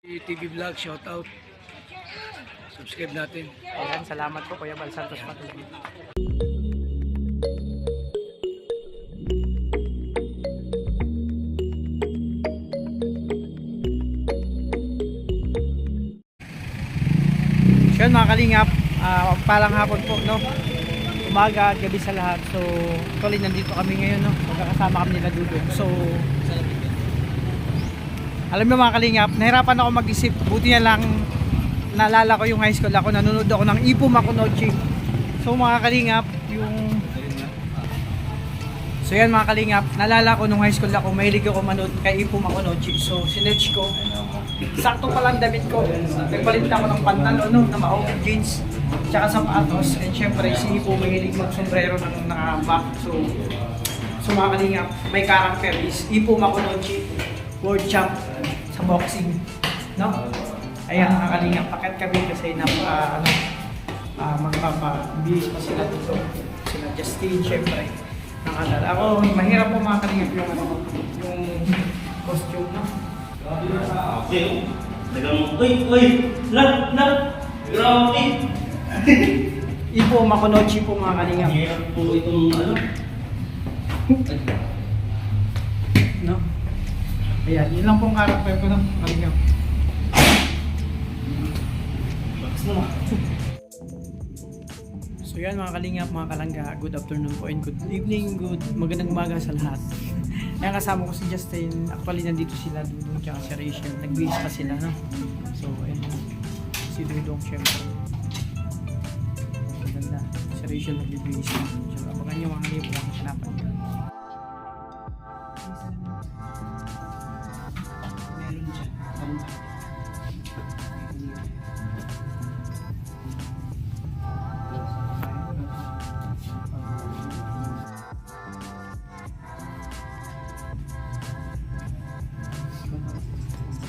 TV Vlog, shout out. Subscribe natin. Ayan, salamat po Kuya Bal Santos Patuloy. Yun mga kalingap, palang hapon po, no? Umaga at gabi sa lahat. So, tuloy nandito kami ngayon, no? Magkakasama kami nila Dudong. So, alam niyo mga kalingap, nahirapan ako mag-isip. Buti na lang naalala ko yung high school ako, nanonood ako ng Ipo Makunochi. So mga kalingap, So yan mga kalingap, naalala ko nung high school ako, mahilig ako manood kay Ipo Makunochi. So sinerch ko, sakto pa lang damit ko. Nagpalit ako ng pantalon, no, na ma-open jeans, tsaka sapatos. And syempre si Ipo mahilig mag-sombrero ng naka-back. So mga kalingap, may character is Ipo Makunochi, world champ sa boxing, no? Ayan mga kalingap, pakat kami kasi magpapabihis pa sila dito. Sila Justin, syempre. Nakadala. Ako, mahirap po mga kalingap yung costume, no? Okay. Dagang, uy! Lap! Grabe! Ipo Makunochi po mga kalingap. Hirap po itong ano. No? Ayan, yun lang pong character ko, no? Kalingap. So yan mga kalingap, mga kalangga, good afternoon po and good evening, magandang umaga sa lahat. Ayan, kasama ko si Justin, actually nandito sila Dudong tsaka si Rachel, nag-base pa sila, no? So ayan, si Dudong syempre. Maganda, si Rachel nag-base na. So abangan nyo mga kalingap kung hanapan nyo. Meron siya,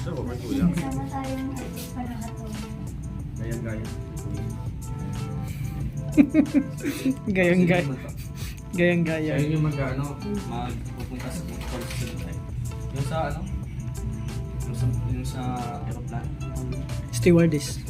So, over to you. Sama tayong panahato. Gaya. Gayang-gaya. Ayun yung magpupunta sa college. Yung sa ano? Yung sa aeroplano. Stewardess.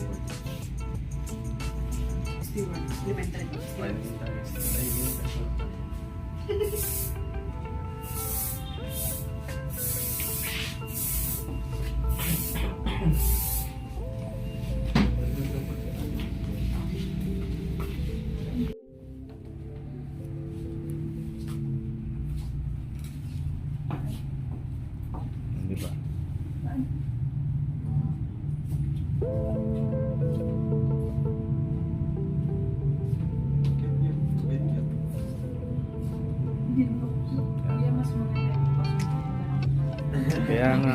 Di ba? Kaya nga,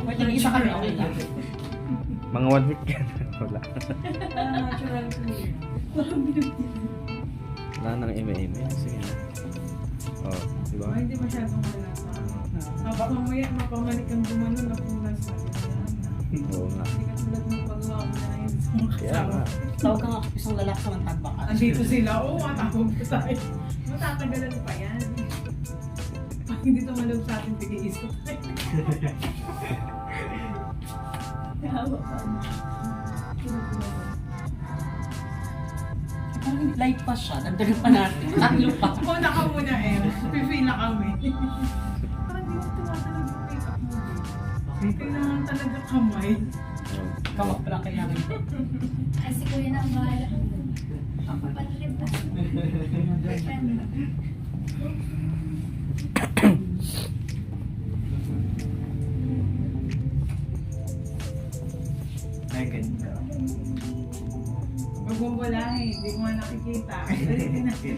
Wait, nag-isa kami, okay lang. mga 1 week yan. Wala. Natural clear. Wala nang ime-ime. Sige na. Oh, di ba? Hindi masyadong malasa. Baka mamaya mapamalik kang gumano na punas na. Oo nga. Hindi ka tulad ng pagawa mo na yun sa mga Kaya nga. Tawag ka nga isang lalaki sa mantagbak. Andito sila, oo, matawag ko tayo. Matatagalan pa yan. Pag hindi tumalog sa atin, tigiis ko tayo. Kahawa pa. Parang light pa siya, dagdagan pa natin. Tatlo pa. Muna ka muna eh. Pipil na kami. Parang di mo tumatalog yung make-up mo. Kailangan talaga kamay. Kawak pala kailangan. Kasi kuya na ang bahala. Patlip Ay, ganda. Huwag mong wala eh. Hindi mo nga nakikita. Dalitin natin.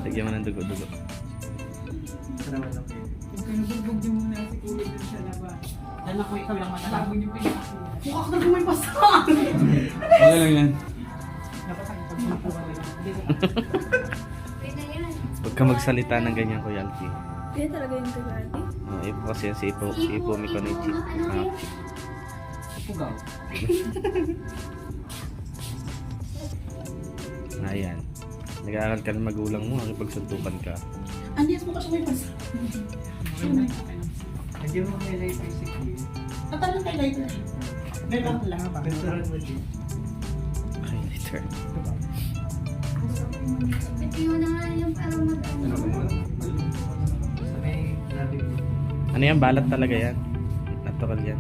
Lagyan mo ng dugo-dugo. Kung pinubugbog niyo muna si kuya dun sa labas. Dahil ako ikaw lang matala. Bago niyo pinakasila. Mukha ka na may basa! Wala lang yan. Dapat ang pagsapuan ko lang. Huwag ka magsalita ng ganyan, Kuya Alfie. Kaya talaga yung taga-ate? Ipo kasi yan si Ipo Mikonichi. Pugaw. Ayan. Nag-aaral ka ng magulang mo, nakipagsuntukan ka. Andiyan mo kasi may basa. Hindi mo may life basically. Tatanong kay lighter. May lang lang. Restaurant mo din. Okay, later. Ito yun na nga yung parang May labi. Ano yan? Balat talaga yan. Natural yan.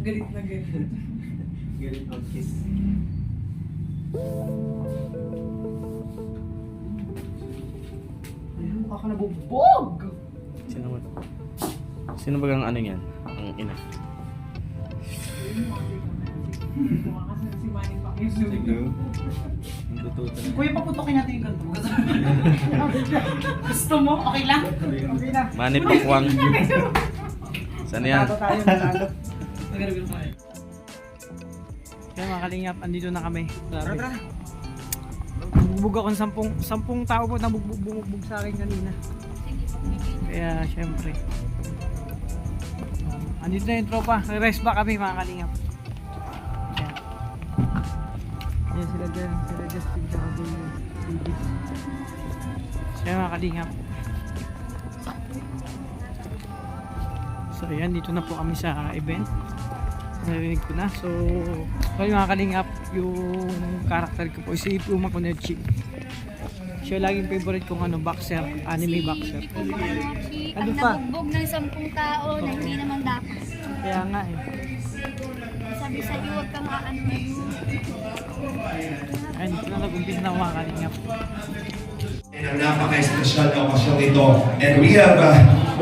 Galit na galit. Galit out kiss. Ay, mukha ka nabubog! Sino ba? Sino ba ang ano yan? Ang ina. Mukha kasi si Manny Pacquiao. Kuya, paputokin natin yung kanto. Gusto mo? Okay lang? Okay na. Manny Pacquiao. Saan yan? Matalo tayo, matalo. Nagaragal tayo. Kaya mga kalingap, andito na kami. Tara, tara. Bugbog ako ng sampung tao po na bumugbog sa akin kanina. Kaya syempre. Andito na yung tropa. Re-rest back kami mga kalingap. Ayan sila dyan. Sila Justin tsaka Boy. Kaya mga kalingap. So ayan, dito na po kami sa event. Narinig ko na. So mga kalingap, yung character ko po si Puma Konechi. Siya laging favorite kong boxer, anime boxer. Ano Ang pa? nabugbog ng 10 tao na hindi naman dapat. Kaya nga eh. Sabi sa iyo, huwag kang aano na yun. Ayun, dito na nag-umpisa na mga kalingap. And ang napaka-espesyal na okasyon ito. And we have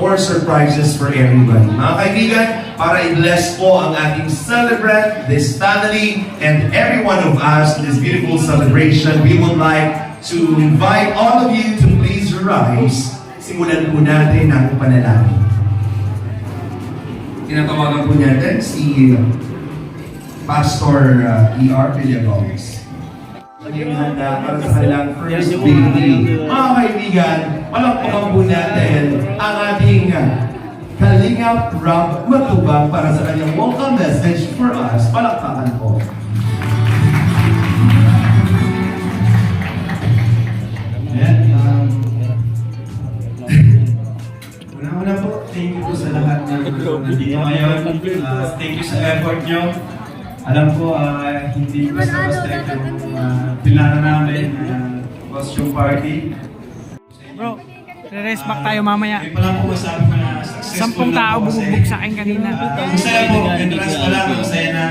more surprises for everybody. Mga kaibigan, para i-bless po ang ating celebrant, this family, and every one of us in this beautiful celebration, we would like to invite all of you to please rise. Simulan po natin ang panalangin. Tinatawagan po natin si Pastor E.R. Villagomez. Maging handa para sa kanilang first baby. Mga kaibigan, palakpakan po natin ang ating Kalingap Rob Matubang para sa kanyang welcome message for us. Palakpakan po. Ayan, una-una po, thank you po sa lahat na nandito ngayon. Thank you sa effort nyo. Alam ko, hindi basta-basta itong pinlano namin, costume party. Bro, re-rest back tayo mamaya. May pala po masabi ko na successful 10 na tao po kasi, bumugbog sa akin kanina. masaya po, entrance pa lang, masaya na.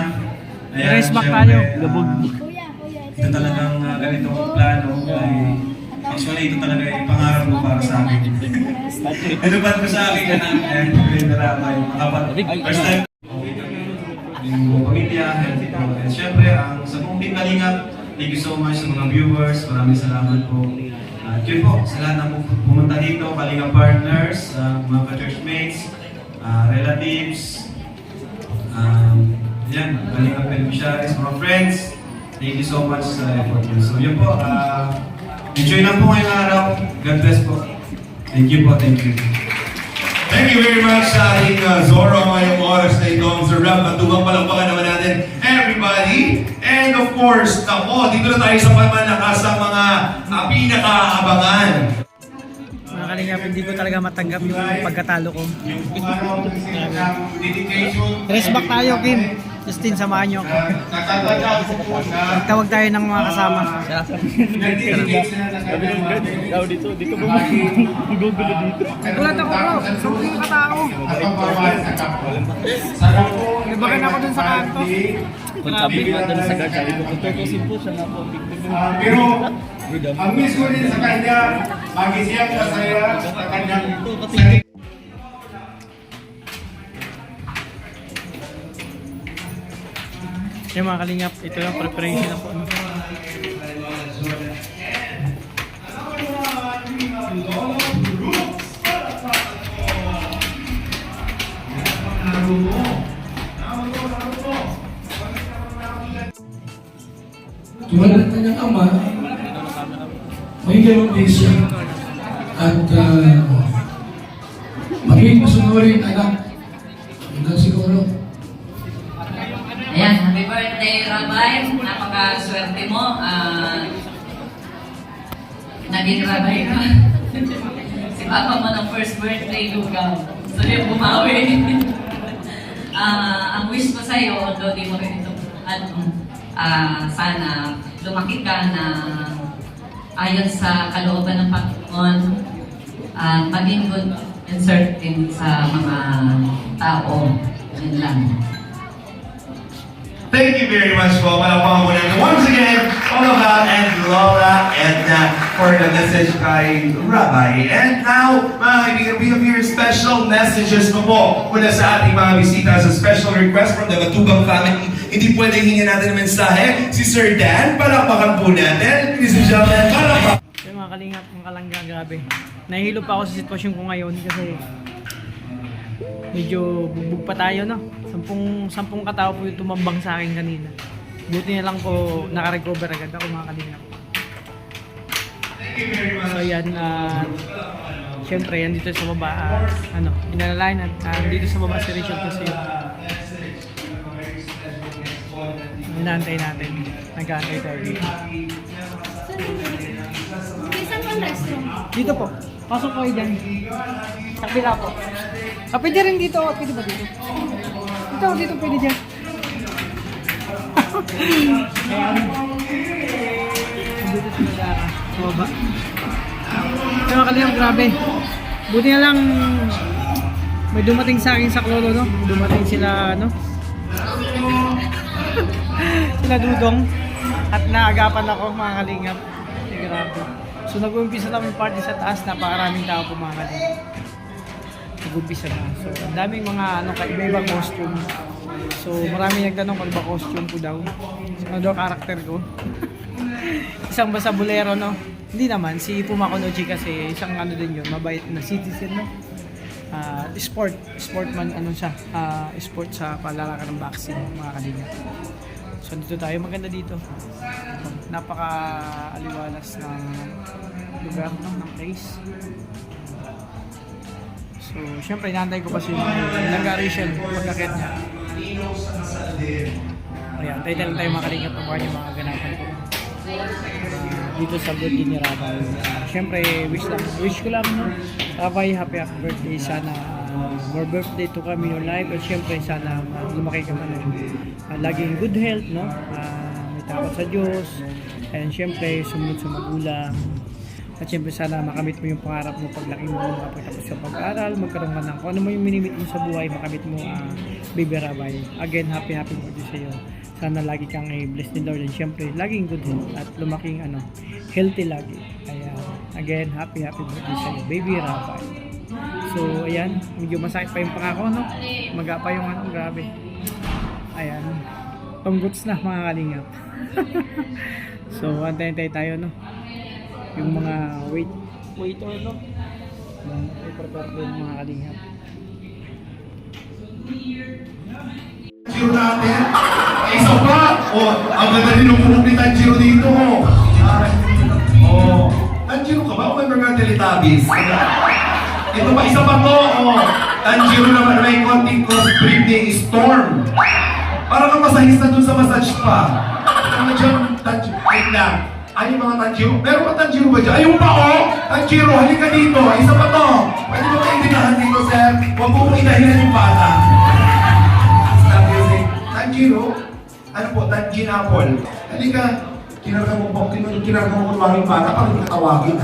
Ayan, Rest back syempre, tayo. Kuya, ito talagang ganitong plano ay actually ito talaga yung pangarap ko para sa akin. Inubad ko sa akin na first time yung pamilya, healthy po. And syempre, sa buong Team Kalingap, thank you so much sa mga viewers. Maraming salamat po. At yun po, sa lahat na pumunta dito, Kalingap partners, mga ka-churchmates, relatives, yan, Kalingap beneficiaries, mga friends, thank you so much sa effort nyo. So yun po, enjoy lang po ngayong araw. God bless po. Thank you po, thank you. Thank you very much sa ating Zorro ngayong oras na ito. Sir Rob Matubang, palakpakan naman natin everybody. And of course, ako, dito na tayo sa pamalakas ang mga pinakaabangan. Mga kalingap, hindi ko talaga matanggap yung pagkatalo ko. Yung ano, dedication. Rest back tayo, Kim. Justin, samahan nyo ako. Nakatanda ko po na Tawag tayo ng mga kasama. nag-dedicate sila na kanyang dito ba gugulo dito? Nagulat ako, bro. Sumpi yung katao. at pagbabahan sa kapwa. Sana po, Nabagan ako dun sa kanto. Pagsabi nga doon sa guard, sabi ko, kung turkosin po siya na po. pero ang miss ko din sa kanya, lagi siyang masaya sa kanyang sakit. Yung mga kalingap, ito yung preparation na po. Tulad ng kanyang ama, may ganun din siya. At maging masunurin anak. Hanggang siguro. Ayan, happy birthday, Rabay. Napaka-swerte mo. Naging Rabay ka. Si Papa mo ng first birthday, lugaw. So yung bumawi. Ang wish ko sa'yo, although di mo rin ito, sana lumaki ka na ayon sa kalooban ng Panginoon, maging good and certain sa mga tao. Yun lang. Thank you very much po. Palakpakan po natin once again, Olaga and Lola Edna for the message kay Rabay. And now, mga kaibigan, we have here special messages po mula sa ating mga bisita sa special request from the Matubang family. Hindi pwede hingin natin ng mensahe. Si Sir Dan, palakpakan po natin. Ladies and gentlemen, palakpakan. Yung mga kalingap, mga kalangga, grabe. Nahihilo pa ako sa sitwasyon ko ngayon kasi medyo bugbog pa tayo, no? Sampung katao po yung tumambang sa akin kanina. Buti na lang po nakarecover agad ako, mga kalingap. So yan, syempre yan dito sa baba, inalalayan at dito sa baba si Richard kasi inaantay natin. Nag-aantay tayo dito. Saan po ang restroom? Dito po. Pasok ko dyan. Sa kabila po. Pwede rin dito. Pwede ba dito? Dito pwede dyan. Ayan. Dito sila dara. Sa baba. Kaya kaliyang grabe. Buti na lang may dumating sa akin sa Klolo, no? Dumating sila, no? Sila Dudong. At naagapan ako, mga kalingap. Grabe. So nag-uumpisa lang yung party sa taas, napakaraming tao po, mga kalingap. Nag-uumpisa na. So ang daming mga iba-ibang costume. So maraming nagtanong kung ba costume ko daw. Ano daw karakter ko. Isang basta bolero, no? Hindi naman, si Puma Konochi kasi isang din yun, mabait na citizen, no? Sportman, siya, sport sa palalakan ng boxing, mga kalingap. So dito tayo, maganda dito. Napaka-aliwalas ng lugar, no? Ng place. So syempre, inaantay ko pa si Nag-Rachel, pagkakit niya. Ayan, tayo lang tayo mga kalingap ng mga ganapan ko. Dito sa birthday ni Rabay. Siyempre, wish ko lang, no? Rabay, happy birthday. Sana more birthday to come in your life. At siyempre, sana lumaki ka man. Laging good health, no? May takot sa Diyos. And siyempre, sumunod sa magulang. At siyempre, sana makamit mo yung pangarap mo paglaki mo, makapagtapos sa pag-aaral, magkaroon ka ng kung ano mo yung minimit mo sa buhay, makamit mo, Baby Rabay. Again, happy birthday sa iyo. Sana lagi kang blessed ni Lord and syempre laging good health at lumaking healthy lagi. Kaya again, happy birthday sa iyo, Baby Rabay. So ayan, medyo masakit pa yung pangako, no? Maga pa yung grabe. Ayan, tunggots na mga kalingap. So antayin tayo, no? Yung mga waiter, no? I-prepare ko yung mga kalingap. Tanjiro natin. Isa pa! Ang ganda din ng kulog ni Tanjiro dito. Tanjiro ka ba? O may mga Teletubbies? Ito pa, isa pa to. Tanjiro naman may konting crossbreed ni Storm. Parang kang masahista dun sa massage pa. Ano dyan? Tanjiro. Wait lang. Ay, yung mga Tanjiro. Meron pa Tanjiro ba dyan? Ayun pa, Tanjiro, halika dito. Isa pa to. Pwede mo kayo dinahan dito, sir. Huwag mo kong inahilan yung bata. Tanjiro, ano po, Tanjin Apple. Halika, kinarga mo kung maging bata, parang katawagin.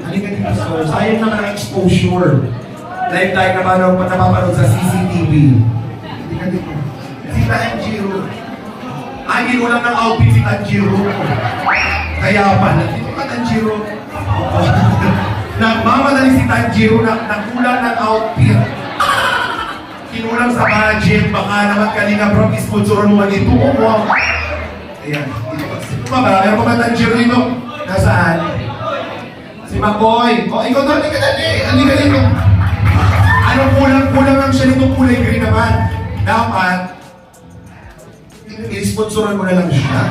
Halika dito, sir. Sayang naman ang exposure. Live tayo napapanood sa CCTV. Halika dito. Si Tanjiro. Ay, ginulang ng outfit si Tanjiro. Kaya pala, dito ka Tanjiro. Nagmamadali si Tanjiro na nakulang ng outfit. Kinulang sa budget, baka naman Kalinga Bro, sponsoran mo dito. Wow. Ayan, dito ba? Sino ba ba? Meron pa ba Tanjiro dito? Nasaan? Si Makoy. Ikaw doon, halika dito. Anong kulang lang siya nitong kulay green naman? Dapat, i-sponsoran mo na lang siya.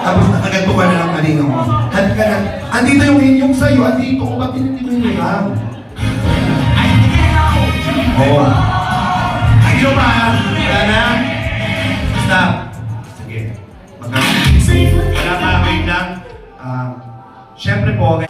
Tapos nakaganto ka na lang kanina mo. Hand ka na. Andito yung inyong sa'yo, andito ko. Ba't hindi mo yung lang? Oo. Ayun pa. Wala na. Stop. Sige. Wala pa. Wait lang. Siyempre po,